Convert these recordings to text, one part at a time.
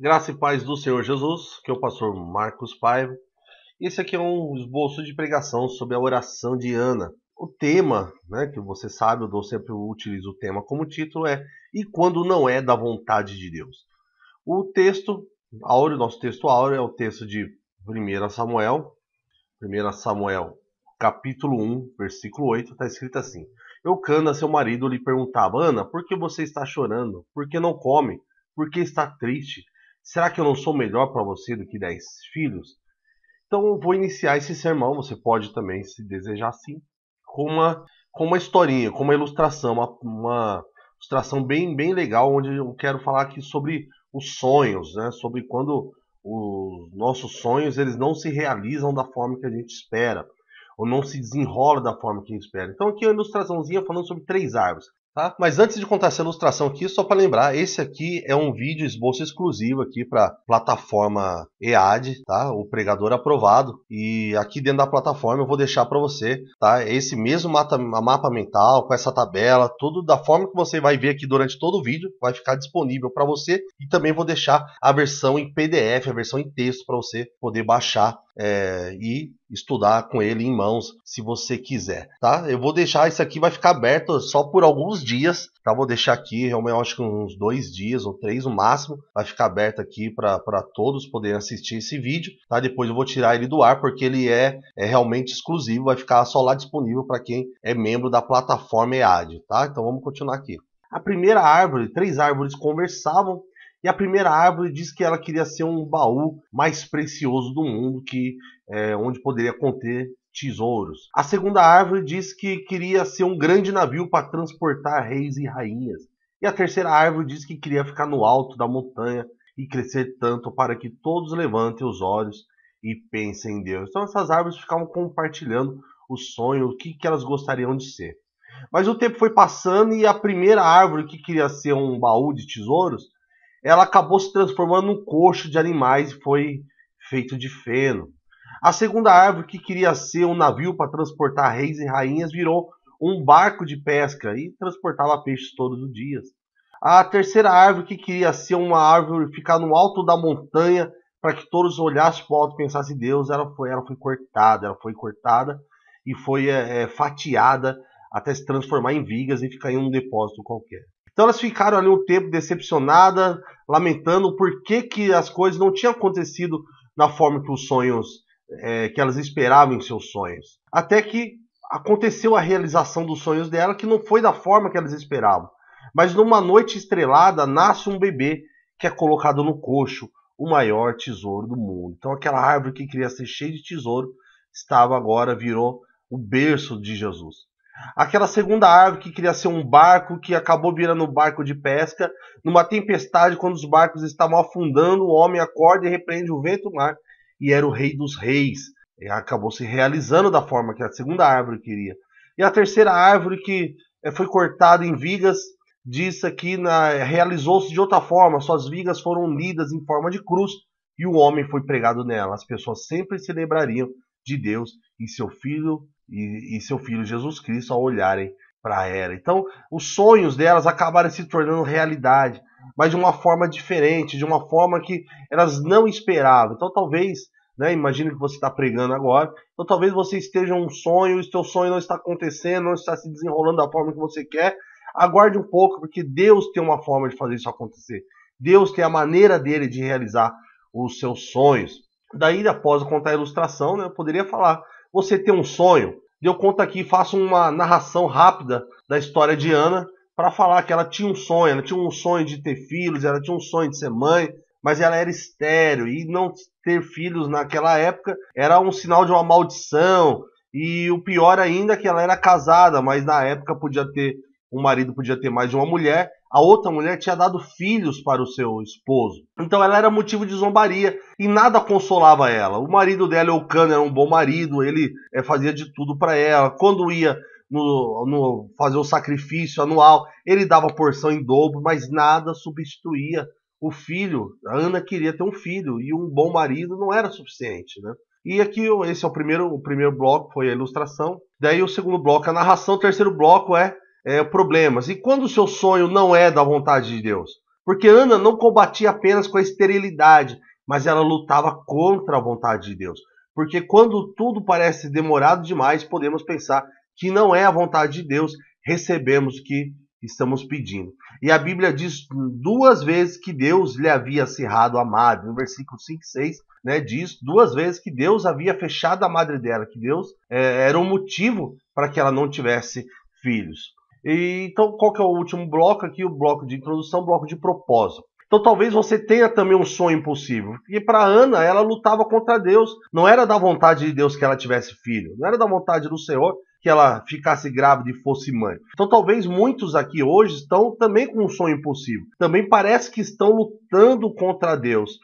Graça e paz do Senhor Jesus, que é o pastor Marcos Paiva. Esse aqui é um esboço de pregação sobre a oração de Ana. O tema, que você sabe, sempre utilizo o tema como título, é E quando não é da vontade de Deus? O texto áureo, nosso texto áureo é o texto de 1 Samuel, capítulo 1, versículo 8, está escrito assim: Eucana, seu marido, lhe perguntava: Ana, por que você está chorando? Por que não come? Por que está triste? Será que eu não sou melhor para você do que 10 filhos? Então eu vou iniciar esse sermão, você pode também, se desejar assim, com uma historinha, com uma ilustração, uma ilustração bem legal, onde eu quero falar aqui sobre os sonhos, sobre quando os nossos sonhos eles não se realizam da forma que a gente espera, ou não se desenrola da forma que a gente espera. Então aqui é uma ilustraçãozinha falando sobre 3 árvores. Tá? Mas antes de contar essa ilustração aqui, só para lembrar, esse aqui é um vídeo esboço exclusivo aqui para plataforma EAD, tá? O pregador aprovado. E aqui dentro da plataforma eu vou deixar para você, tá? Esse mesmo mapa mental com essa tabela, tudo da forma que você vai ver aqui durante todo o vídeo, vai ficar disponível para você. E também vou deixar a versão em PDF, a versão em texto para você poder baixar e estudar com ele em mãos, se você quiser, tá? Eu vou deixar isso aqui, vai ficar aberto só por alguns dias, tá? Vou deixar aqui, realmente eu acho que uns 2 dias ou 3 no máximo, vai ficar aberto aqui para todos poderem assistir esse vídeo, tá? Depois eu vou tirar ele do ar, porque ele é realmente exclusivo, vai ficar só lá disponível para quem é membro da plataforma EAD, tá? Então vamos continuar aqui. A primeira árvore, 3 árvores conversavam, e a primeira árvore diz que ela queria ser um baú mais precioso do mundo, onde poderia conter tesouros. A segunda árvore diz que queria ser um grande navio para transportar reis e rainhas. E a terceira árvore diz que queria ficar no alto da montanha e crescer tanto para que todos levantem os olhos e pensem em Deus. Então essas árvores ficavam compartilhando o sonho, o que elas gostariam de ser. Mas o tempo foi passando e a primeira árvore, que queria ser um baú de tesouros, ela acabou se transformando num coxo de animais e foi feito de feno. A segunda árvore, que queria ser um navio para transportar reis e rainhas, virou um barco de pesca e transportava peixes todos os dias. A terceira árvore, que queria ser uma árvore, ficar no alto da montanha para que todos olhassem para o alto e pensassem em Deus, ela foi cortada e foi fatiada até se transformar em vigas e ficar em um depósito qualquer. Então elas ficaram ali um tempo decepcionadas, lamentando por que as coisas não tinham acontecido na forma que os sonhos, que elas esperavam em seus sonhos. Até que aconteceu a realização dos sonhos dela, que não foi da forma que elas esperavam. Mas numa noite estrelada nasce um bebê que é colocado no coxo, o maior tesouro do mundo. Então aquela árvore que queria ser cheia de tesouro, virou o berço de Jesus. Aquela segunda árvore que queria ser um barco, que acabou virando um barco de pesca. Numa tempestade, quando os barcos estavam afundando, o homem acorda e repreende o vento do mar. E era o rei dos reis. E acabou se realizando da forma que a segunda árvore queria. E a terceira árvore, que foi cortada em vigas, diz aqui, realizou-se de outra forma. Suas vigas foram lidas em forma de cruz e o homem foi pregado nela. As pessoas sempre se lembrariam de Deus e seu filho Jesus Cristo ao olharem para ela. Então, os sonhos delas acabaram se tornando realidade, mas de uma forma diferente, de uma forma que elas não esperavam. Então, talvez, imagine que você está pregando agora, então talvez você esteja um sonho, e o seu sonho não está acontecendo, não está se desenrolando da forma que você quer. Aguarde um pouco, porque Deus tem uma forma de fazer isso acontecer. Deus tem a maneira dele de realizar os seus sonhos. Daí, após contar a ilustração, eu poderia falar: você tem um sonho? Eu conto aqui, faço uma narração rápida da história de Ana para falar que ela tinha um sonho de ter filhos, ela tinha um sonho de ser mãe, mas ela era estéril e não ter filhos naquela época era um sinal de uma maldição. E o pior ainda é que ela era casada, mas na época o marido podia ter mais de uma mulher. A outra mulher tinha dado filhos para o seu esposo. Então ela era motivo de zombaria e nada consolava ela. O marido dela, Eucana, era um bom marido, ele fazia de tudo para ela. Quando ia fazer o sacrifício anual, ele dava porção em dobro, mas nada substituía o filho. A Ana queria ter um filho e um bom marido não era suficiente, né? E aqui esse é o primeiro bloco, foi a ilustração. Daí o segundo bloco, a narração. O terceiro bloco é problemas. E quando o seu sonho não é da vontade de Deus? Porque Ana não combatia apenas com a esterilidade, mas ela lutava contra a vontade de Deus. Porque quando tudo parece demorado demais, podemos pensar que não é a vontade de Deus, recebemos o que estamos pedindo. E a Bíblia diz 2 vezes que Deus lhe havia cerrado a madre. No versículo 5 e 6, né, diz 2 vezes que Deus havia fechado a madre dela, que Deus era um motivo para que ela não tivesse filhos. E, então, qual que é o último bloco aqui? O bloco de introdução, o bloco de propósito. Então talvez você tenha também um sonho impossível. E para Ana, ela lutava contra Deus. Não era da vontade de Deus que ela tivesse filho. Não era da vontade do Senhor que ela ficasse grávida e fosse mãe. Então talvez muitos aqui hoje estão também com um sonho impossível. Também parece que estão lutando contra Deus.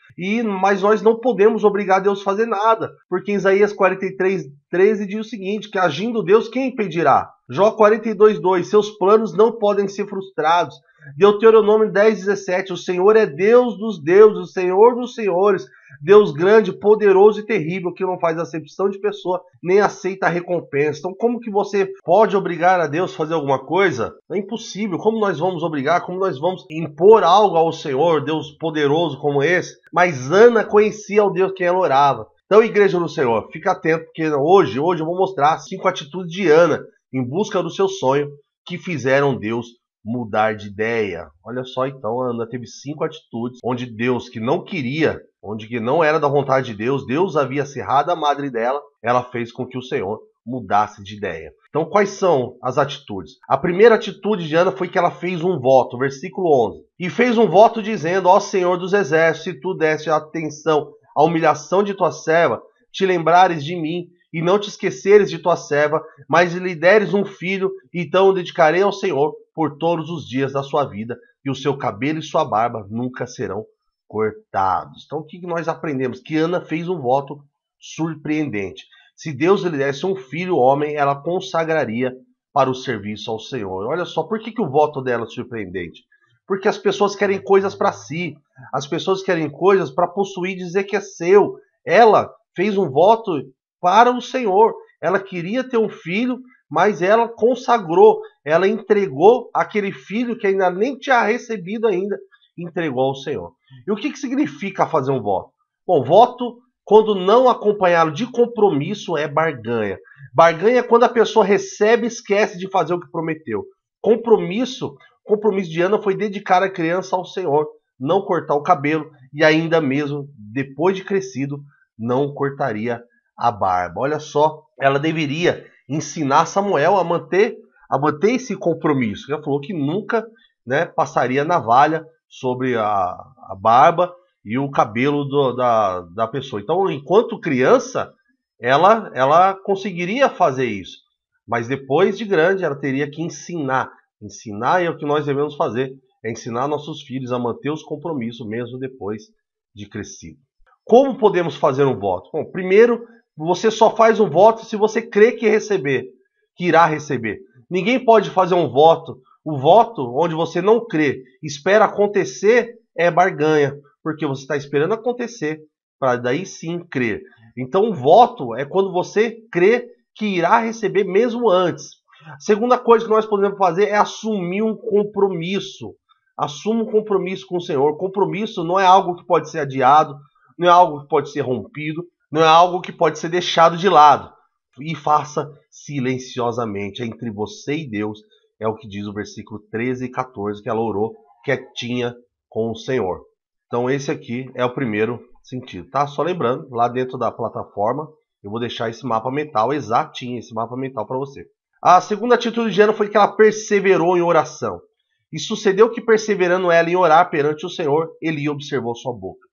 Mas nós não podemos obrigar Deus a fazer nada. Porque em Isaías 43:13 diz o seguinte, que agindo Deus, quem impedirá? Jó 42:2, seus planos não podem ser frustrados. Deuteronômio 10:17, o Senhor é Deus dos deuses, o Senhor dos senhores, Deus grande, poderoso e terrível, que não faz acepção de pessoa, nem aceita a recompensa. Então, como que você pode obrigar a Deus a fazer alguma coisa? É impossível. Como nós vamos obrigar? Como nós vamos impor algo ao Senhor, Deus poderoso como esse? Mas Ana conhecia o Deus quem ela orava. Então, igreja do Senhor, fica atento, porque hoje eu vou mostrar 5 atitudes de Ana em busca do seu sonho que fizeram Deus mudar de ideia. Olha só, então, a Ana teve 5 atitudes onde Deus, que não queria, onde que não era da vontade de Deus, Deus havia cerrado a madre dela, ela fez com que o Senhor mudasse de ideia. Então, quais são as atitudes? A primeira atitude de Ana foi que ela fez um voto, versículo 11. E fez um voto dizendo, ó Senhor dos exércitos, se tu deste atenção à humilhação de tua serva, te lembrares de mim, e não te esqueceres de tua serva, mas lhe deres um filho, então o dedicarei ao Senhor por todos os dias da sua vida, e o seu cabelo e sua barba nunca serão cortados. Então o que nós aprendemos? Que Ana fez um voto surpreendente. Se Deus lhe desse um filho homem, ela consagraria para o serviço ao Senhor. Olha só, por que o voto dela é surpreendente? Porque as pessoas querem coisas para si, as pessoas querem coisas para possuir e dizer que é seu. Ela fez um voto para o Senhor. Ela queria ter um filho, mas ela consagrou, ela entregou aquele filho que ainda nem tinha recebido ainda, entregou ao Senhor. E o que significa fazer um voto? Bom, voto, quando não acompanhado de compromisso, é barganha. Barganha é quando a pessoa recebe e esquece de fazer o que prometeu. Compromisso de Ana foi dedicar a criança ao Senhor, não cortar o cabelo e ainda mesmo, depois de crescido, não cortaria a barba. Olha só, ela deveria ensinar Samuel a manter esse compromisso. Ela falou que nunca, né, passaria navalha sobre a barba e o cabelo da pessoa. Então, enquanto criança, ela conseguiria fazer isso. Mas depois de grande, ela teria que ensinar. Ensinar é o que nós devemos fazer. É ensinar nossos filhos a manter os compromissos, mesmo depois de crescido. Como podemos fazer um voto? Bom, primeiro, você só faz um voto se você crê que irá receber. Ninguém pode fazer um voto. O voto onde você não crê, espera acontecer, é barganha, porque você está esperando acontecer para daí sim crer. Então, o voto é quando você crê que irá receber mesmo antes. A segunda coisa que nós podemos fazer é assumir um compromisso. Assuma um compromisso com o Senhor. Compromisso não é algo que pode ser adiado, não é algo que pode ser rompido, não é algo que pode ser deixado de lado. E faça silenciosamente, entre você e Deus, é o que diz o versículo 13 e 14, que ela orou quietinha com o Senhor. Então esse aqui é o primeiro sentido, tá? Só lembrando, lá dentro da plataforma, eu vou deixar esse mapa mental exatinho, esse mapa mental para você. A segunda atitude de Ana foi que ela perseverou em oração. E sucedeu que, perseverando ela em orar perante o Senhor, Eli observou sua boca.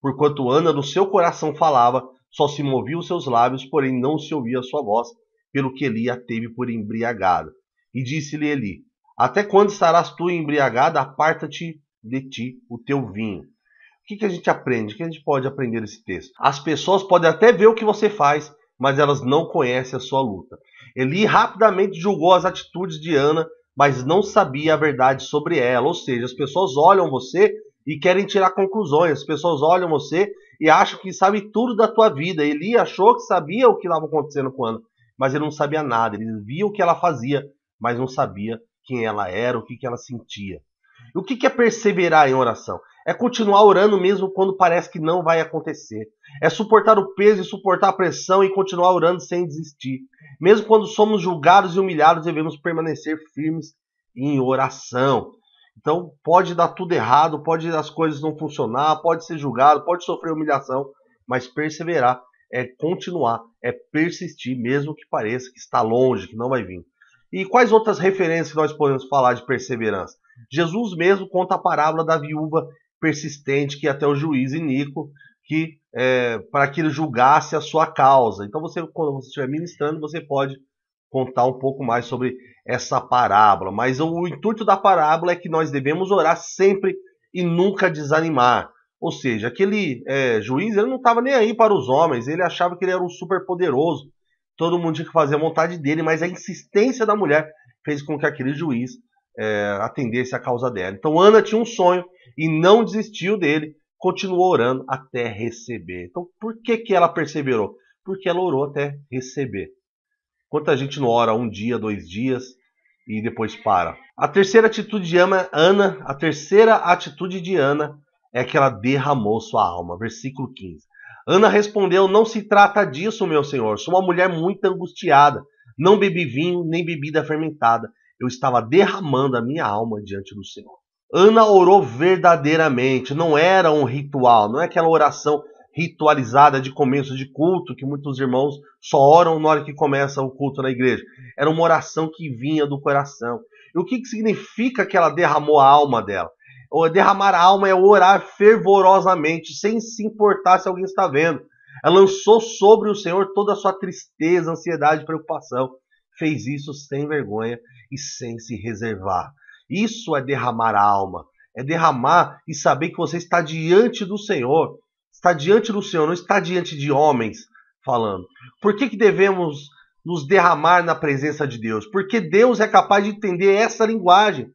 Porquanto Ana no seu coração falava, só se moviam os seus lábios, porém não se ouvia a sua voz, pelo que Eli a teve por embriagada. E disse-lhe Eli, até quando estarás tu embriagada? Aparta-te de ti o teu vinho. O que a gente aprende? O que a gente pode aprender desse texto? As pessoas podem até ver o que você faz, mas elas não conhecem a sua luta. Eli rapidamente julgou as atitudes de Ana, mas não sabia a verdade sobre ela. Ou seja, as pessoas olham você e querem tirar conclusões. As pessoas olham você e acham que sabe tudo da tua vida. Eli achou que sabia o que estava acontecendo com Ana, mas ele não sabia nada. Ele via o que ela fazia, mas não sabia quem ela era, o que ela sentia. E o que é perseverar em oração? É continuar orando mesmo quando parece que não vai acontecer. É suportar o peso e suportar a pressão e continuar orando sem desistir. Mesmo quando somos julgados e humilhados, devemos permanecer firmes em oração. Então, pode dar tudo errado, pode as coisas não funcionar, pode ser julgado, pode sofrer humilhação, mas perseverar é continuar, é persistir, mesmo que pareça que está longe, que não vai vir. E quais outras referências que nós podemos falar de perseverança? Jesus mesmo conta a parábola da viúva persistente que ia até o juiz Inico, para que ele julgasse a sua causa. Então, quando você estiver ministrando, você pode contar um pouco mais sobre essa parábola. Mas o intuito da parábola é que nós devemos orar sempre e nunca desanimar. Ou seja, aquele juiz ele não estava nem aí para os homens, ele achava que ele era um super poderoso, todo mundo tinha que fazer a vontade dele, mas a insistência da mulher fez com que aquele juiz atendesse a causa dela. Então Ana tinha um sonho e não desistiu dele, continuou orando até receber. Então por que ela perseverou? Porque ela orou até receber. Quanta gente não ora um dia, 2 dias e depois para? A terceira atitude de Ana é que ela derramou sua alma. Versículo 15. Ana respondeu: não se trata disso, meu senhor. Sou uma mulher muito angustiada. Não bebi vinho nem bebida fermentada. Eu estava derramando a minha alma diante do Senhor. Ana orou verdadeiramente. Não era um ritual. Não é aquela oração ritualizada de começo de culto, que muitos irmãos só oram na hora que começa o culto na igreja. Era uma oração que vinha do coração. E o que significa que ela derramou a alma dela? Derramar a alma é orar fervorosamente, sem se importar se alguém está vendo. Ela lançou sobre o Senhor toda a sua tristeza, ansiedade e preocupação. Fez isso sem vergonha e sem se reservar. Isso é derramar a alma. É derramar e saber que você está diante do Senhor. Está diante do Senhor, não está diante de homens falando. Por que devemos nos derramar na presença de Deus? Porque Deus é capaz de entender essa linguagem.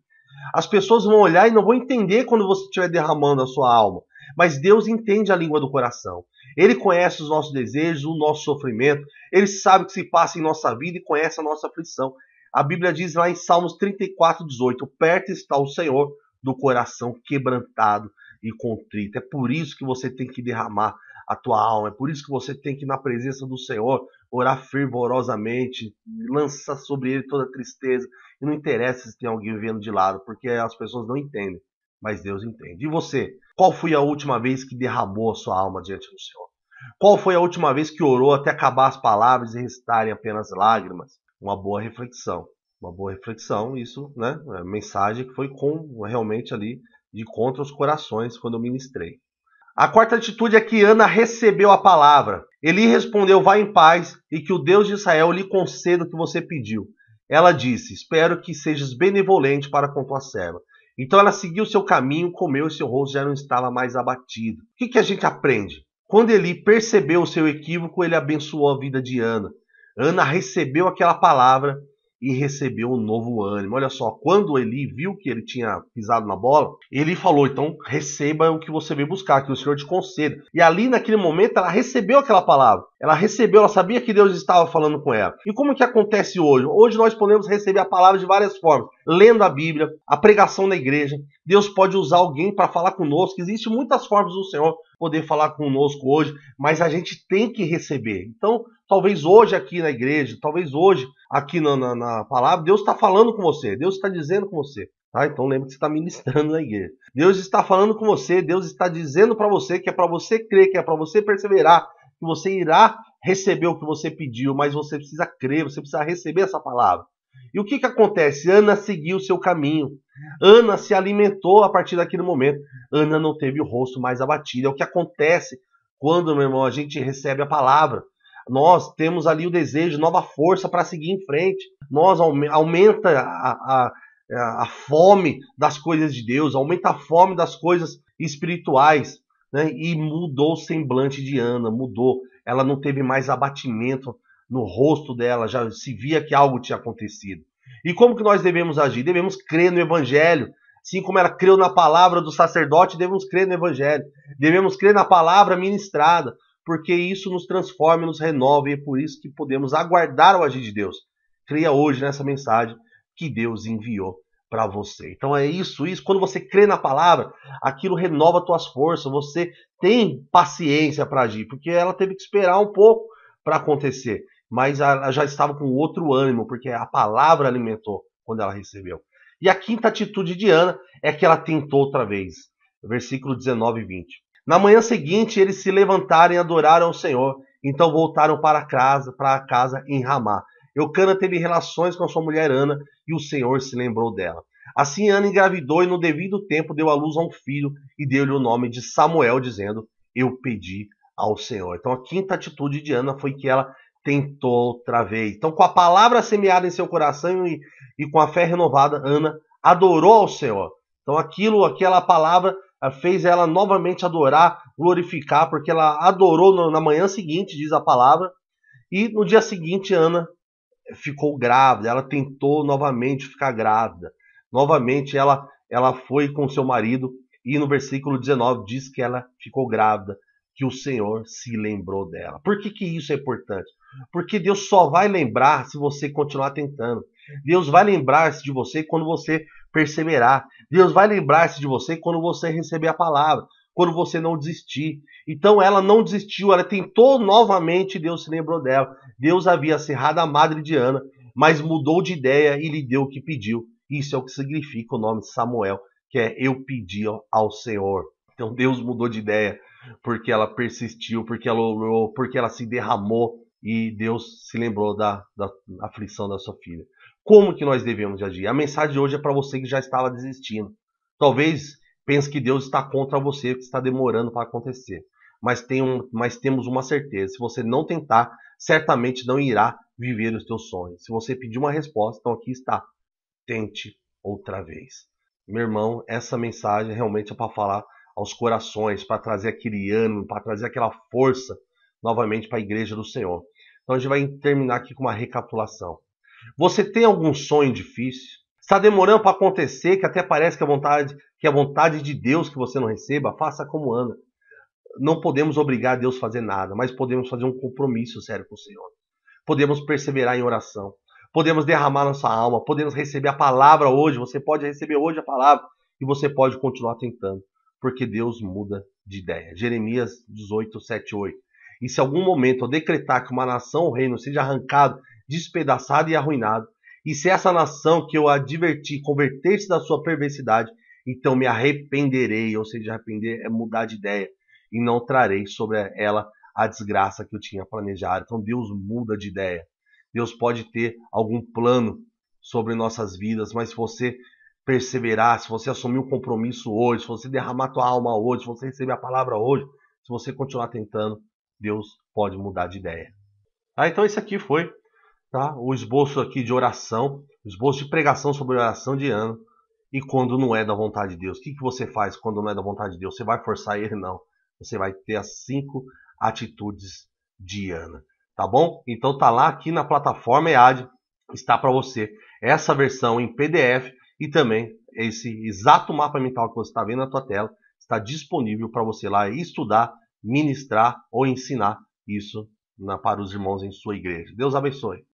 As pessoas vão olhar e não vão entender quando você estiver derramando a sua alma. Mas Deus entende a língua do coração. Ele conhece os nossos desejos, o nosso sofrimento. Ele sabe o que se passa em nossa vida e conhece a nossa aflição. A Bíblia diz lá em Salmos 34:18, perto está o Senhor do coração quebrantado e contrito. É por isso que você tem que derramar a tua alma. É por isso que você tem que ir na presença do Senhor, orar fervorosamente, lançar sobre ele toda a tristeza. E não interessa se tem alguém vendo de lado, porque as pessoas não entendem, mas Deus entende. E você? Qual foi a última vez que derramou a sua alma diante do Senhor? Qual foi a última vez que orou até acabar as palavras e restarem apenas lágrimas? Uma boa reflexão. Uma boa reflexão, isso, né? A mensagem que foi realmente ali de contra os corações quando eu ministrei. A quarta atitude é que Ana recebeu a palavra. Eli respondeu: vá em paz e que o Deus de Israel lhe conceda o que você pediu. Ela disse: espero que sejas benevolente para com tua serva. Então ela seguiu seu caminho, comeu e seu rosto já não estava mais abatido. O que a gente aprende? Quando Eli percebeu o seu equívoco, ele abençoou a vida de Ana. Ana recebeu aquela palavra e recebeu um novo ânimo. Olha só, quando Eli viu que ele tinha pisado na bola, ele falou: então receba o que você veio buscar, que o Senhor te conceda. E ali naquele momento ela recebeu aquela palavra. Ela recebeu, ela sabia que Deus estava falando com ela. E como que acontece hoje? Hoje nós podemos receber a palavra de várias formas. Lendo a Bíblia, a pregação na igreja. Deus pode usar alguém para falar conosco. Existem muitas formas do Senhor poder falar conosco hoje, mas a gente tem que receber. Então, talvez hoje aqui na igreja, talvez hoje aqui na palavra, Deus está falando com você, Deus está dizendo com você. Tá? Então lembre que você está ministrando na igreja. Deus está falando com você, Deus está dizendo para você que é para você crer, que é para você perseverar, que você irá receber o que você pediu, mas você precisa crer, você precisa receber essa palavra. E o que acontece? Ana seguiu o seu caminho. Ana se alimentou a partir daquele momento. Ana não teve o rosto mais abatido. É o que acontece quando, meu irmão, a gente recebe a palavra. Nós temos ali o desejo, nova força para seguir em frente. Nós aumenta a fome das coisas de Deus, aumenta a fome das coisas espirituais. Né? E mudou o semblante de Ana, mudou. Ela não teve mais abatimento no rosto dela, já se via que algo tinha acontecido. E como que nós devemos agir? Devemos crer no Evangelho. Assim como ela creu na palavra do sacerdote, devemos crer no Evangelho. Devemos crer na palavra ministrada, porque isso nos transforma, nos renova, e é por isso que podemos aguardar o agir de Deus. Creia hoje nessa mensagem que Deus enviou para você. Então é isso. Quando você crê na palavra, aquilo renova tuas forças. Você tem paciência para agir, porque ela teve que esperar um pouco para acontecer, mas ela já estava com outro ânimo, porque a palavra alimentou quando ela recebeu. E a quinta atitude de Ana é que ela tentou outra vez. Versículo 19 e 20. Na manhã seguinte, eles se levantaram e adoraram ao Senhor. Então voltaram para a casa em Ramá. Eucana teve relações com a sua mulher Ana e o Senhor se lembrou dela. Assim Ana engravidou e no devido tempo deu à luz a um filho e deu-lhe o nome de Samuel, dizendo: Eu pedi ao Senhor. Então a quinta atitude de Ana foi que ela tentou outra vez. Então, com a palavra semeada em seu coração e com a fé renovada, Ana adorou ao Senhor. Então aquela palavra fez ela novamente adorar, glorificar, porque ela adorou na manhã seguinte, diz a palavra, e no dia seguinte Ana ficou grávida, ela tentou novamente ficar grávida. Novamente ela foi com seu marido e no versículo 19 diz que ela ficou grávida, que o Senhor se lembrou dela. Por que isso é importante? Porque Deus só vai lembrar se você continuar tentando. Deus vai lembrar-se de você quando você perseverar. Deus vai lembrar-se de você quando você receber a palavra, quando você não desistir. Então ela não desistiu, ela tentou novamente e Deus se lembrou dela. Deus havia cerrado a madre de Ana, mas mudou de ideia e lhe deu o que pediu. Isso é o que significa o nome de Samuel, que é eu pedi ao Senhor. Então Deus mudou de ideia porque ela persistiu, porque ela orou, porque ela se derramou e Deus se lembrou da aflição da sua filha. Como que nós devemos agir? A mensagem de hoje é para você que já estava desistindo. Talvez pense que Deus está contra você, que está demorando para acontecer. Mas temos uma certeza: se você não tentar, certamente não irá viver os teus sonhos. Se você pedir uma resposta, então aqui está: tente outra vez. Meu irmão, essa mensagem realmente é para falar aos corações, para trazer aquele ânimo, para trazer aquela força novamente para a igreja do Senhor. Então a gente vai terminar aqui com uma recapitulação. Você tem algum sonho difícil? Está demorando para acontecer, que até parece que é vontade de Deus que você não receba? Faça como Ana. Não podemos obrigar Deus a fazer nada, mas podemos fazer um compromisso sério com o Senhor. Podemos perseverar em oração. Podemos derramar nossa alma. Podemos receber a palavra hoje. Você pode receber hoje a palavra e você pode continuar tentando, porque Deus muda de ideia. Jeremias 18, 7, 8. E se algum momento eu decretar que uma nação ou reino seja arrancado, despedaçado e arruinado, e se essa nação que eu adverti converter-se da sua perversidade, então me arrependerei. Ou seja, arrepender é mudar de ideia, e não trarei sobre ela a desgraça que eu tinha planejado. Então Deus muda de ideia. Deus pode ter algum plano sobre nossas vidas, mas se você perseverar, se você assumir um compromisso hoje, se você derramar tua alma hoje, se você receber a palavra hoje, se você continuar tentando, Deus pode mudar de ideia. Então esse aqui foi, o esboço aqui de oração, o esboço de pregação sobre oração de Ana. E quando não é da vontade de Deus, o que você faz quando não é da vontade de Deus? Você vai forçar ele? Não. Você vai ter as 5 atitudes de Ana. Tá bom? Então tá lá aqui na plataforma EAD, está para você essa versão em PDF e também esse exato mapa mental que você está vendo na tua tela está disponível para você lá estudar, ministrar ou ensinar isso para os irmãos em sua igreja. Deus abençoe.